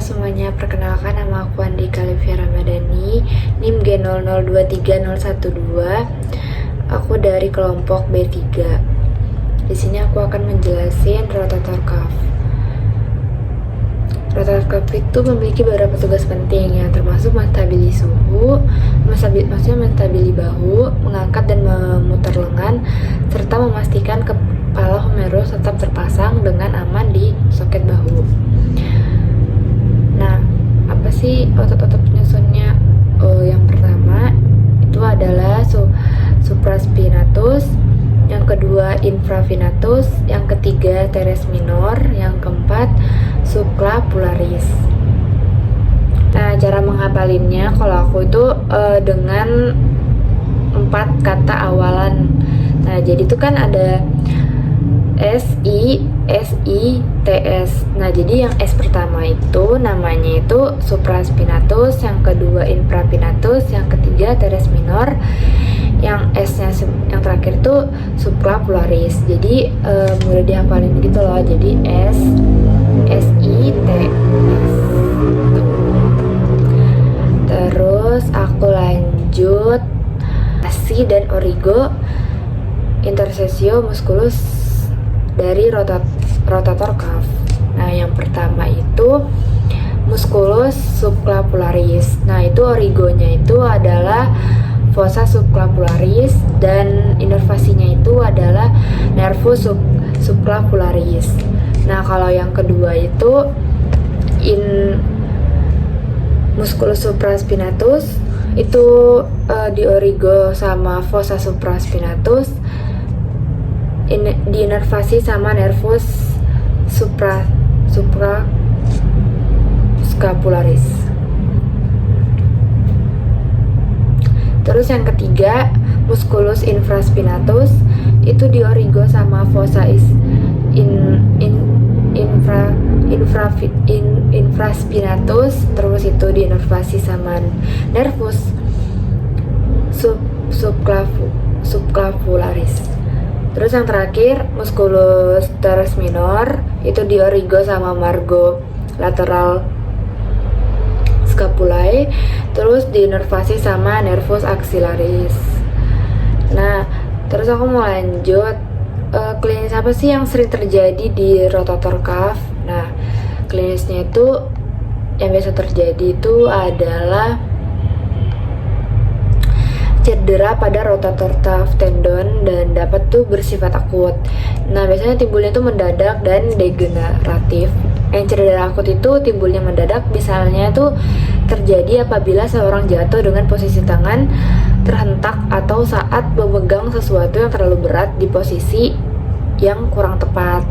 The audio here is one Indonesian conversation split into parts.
semuanya, perkenalkan nama aku Andika Livia Ramadhani, NIM G00230112. Aku dari kelompok B3. Di sini aku akan menjelasin rotator cuff. Rotator cuff itu memiliki beberapa tugas penting yang termasuk menstabili suhu, maksudnya menstabili bahu, mengangkat dan memutar lengan, serta memastikan kepala humerus tetap terpasang dengan aman di soket bahu. Nah, apa sih otot-otot penyusunnya? Yang pertama itu adalah supraspinatus, yang kedua infravinatus, yang ketiga teres minor, yang keempat subclavularis. Nah, cara menghafalinnya kalau aku itu dengan 4 kata awalan. Nah, jadi itu kan ada SITS. Nah, jadi yang S pertama itu namanya itu supraspinatus, yang kedua infravinatus, yang ketiga teres minor, yang S-nya yang terakhir itu subclavularis. Jadi mudah dihafalin gitu loh. Jadi SITS. Terus aku lanjut asi dan origo intersesio musculus dari rotator cuff. Nah, yang pertama itu musculus subclavularis. Nah, itu origonya itu adalah fossa subclavularis dan inervasinya itu adalah nervus subclavularis. Nah, kalau yang kedua itu musculus supraspinatus itu di origo sama fossa supraspinatus, diinervasi sama nervus suprascapularis. Terus yang ketiga musculus infraspinatus itu di origo sama fossa infraspinatus, terus itu diinervasi sama nervus subclavularis. Terus yang terakhir musculus teres minor itu di origo sama margo lateral scapulae, terus diinervasi sama nervus axillaris. Nah, terus aku mau lanjut klinis apa sih yang sering terjadi di rotator cuff. Nah, klinisnya itu yang biasa terjadi itu adalah cedera pada rotator cuff tendon dan dapat tuh bersifat akut. Nah, biasanya timbulnya tuh mendadak dan degeneratif. Yang cedera akut itu timbulnya mendadak misalnya tuh terjadi apabila seorang jatuh dengan posisi tangan terhentak atau saat memegang sesuatu yang terlalu berat di posisi yang kurang tepat.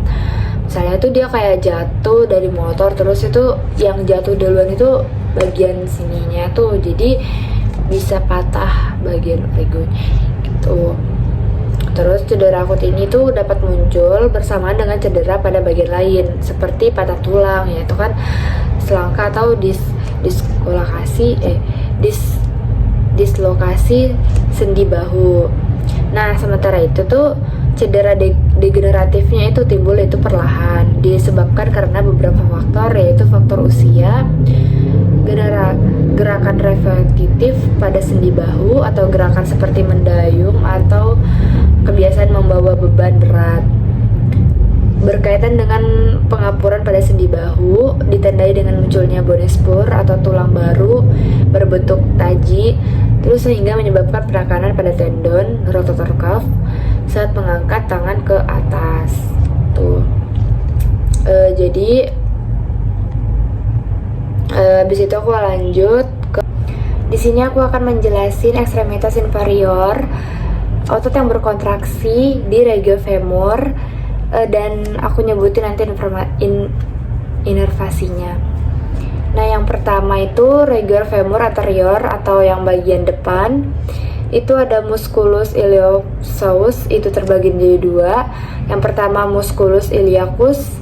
Misalnya tuh dia kayak jatuh dari motor, terus itu yang jatuh duluan itu bagian sininya tuh, jadi bisa patah bagian origonya gitu. Terus cedera akut ini tuh dapat muncul bersamaan dengan cedera pada bagian lain seperti patah tulang, yaitu kan selangka atau dislokasi sendi bahu. Nah, sementara itu tuh cedera degeneratifnya itu timbul itu perlahan, disebabkan karena beberapa faktor, yaitu faktor usia, gerakan repetitif pada sendi bahu atau gerakan seperti mendayung atau kebiasaan membawa beban berat. Berkaitan dengan pengapuran pada sendi bahu ditandai dengan munculnya bone spur atau tulang baru berbentuk taji, terus sehingga menyebabkan penekanan pada tendon rotator cuff saat mengangkat tangan ke atas. Tuh. Jadi habis itu aku lanjut ke di sini aku akan menjelasin ekstremitas inferior, otot yang berkontraksi di regio femur, dan aku nyebutin nanti inervasinya. Nah, yang pertama itu regio femur anterior atau yang bagian depan. Itu ada musculus iliacus, itu terbagi menjadi 2. Yang pertama musculus iliacus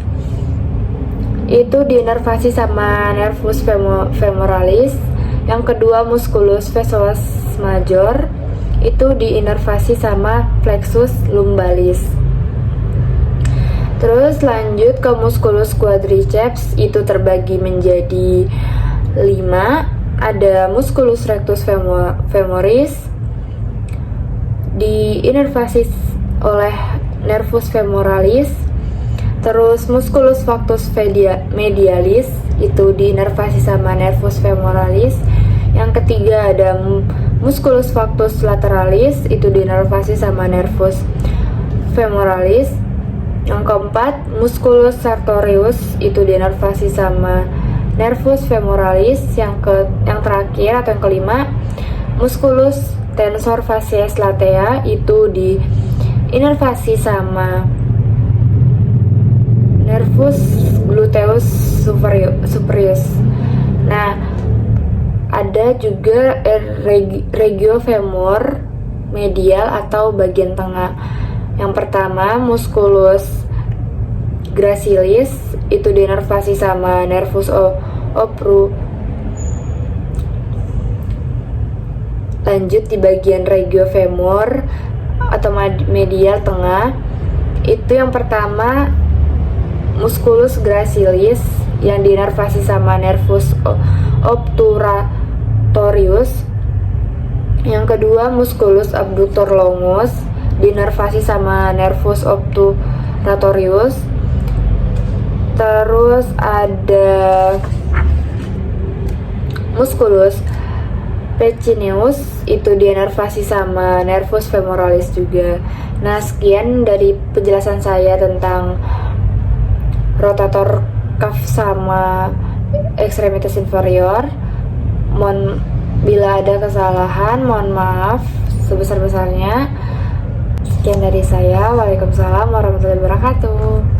itu diinervasi sama nervus femoralis. Yang kedua musculus venosus major itu diinervasi sama plexus lumbalis. Terus lanjut ke musculus quadriceps, itu terbagi menjadi 5. Ada musculus rectus femoris, diinervasi oleh nervus femoralis. Terus musculus factus medialis, itu diinervasi sama nervus femoralis. Yang ketiga ada musculus factus lateralis, itu diinervasi sama nervus femoralis. Yang keempat, musculus sartorius, itu diinervasi sama nervus femoralis. Yang terakhir atau yang kelima, musculus tensor facies latea, itu diinervasi sama nervus gluteus superius. Nah, ada juga regiofemor medial atau bagian tengah. Yang pertama, musculus gracilis, itu diinervasi sama nervus opru. Lanjut di bagian regiofemor atau medial tengah, itu yang pertama musculus gracilis yang diinervasi sama nervus obturatorius. Yang kedua, musculus abductor longus, diinervasi sama nervus obturatorius. Terus ada musculus peccineus, itu diinervasi sama nervus femoralis juga. Nah, sekian dari penjelasan saya tentang rotator cuff sama ekstremitas inferior. Bila ada kesalahan, mohon maaf sebesar-besarnya. Sekian dari saya. Waalaikumsalam warahmatullahi wabarakatuh.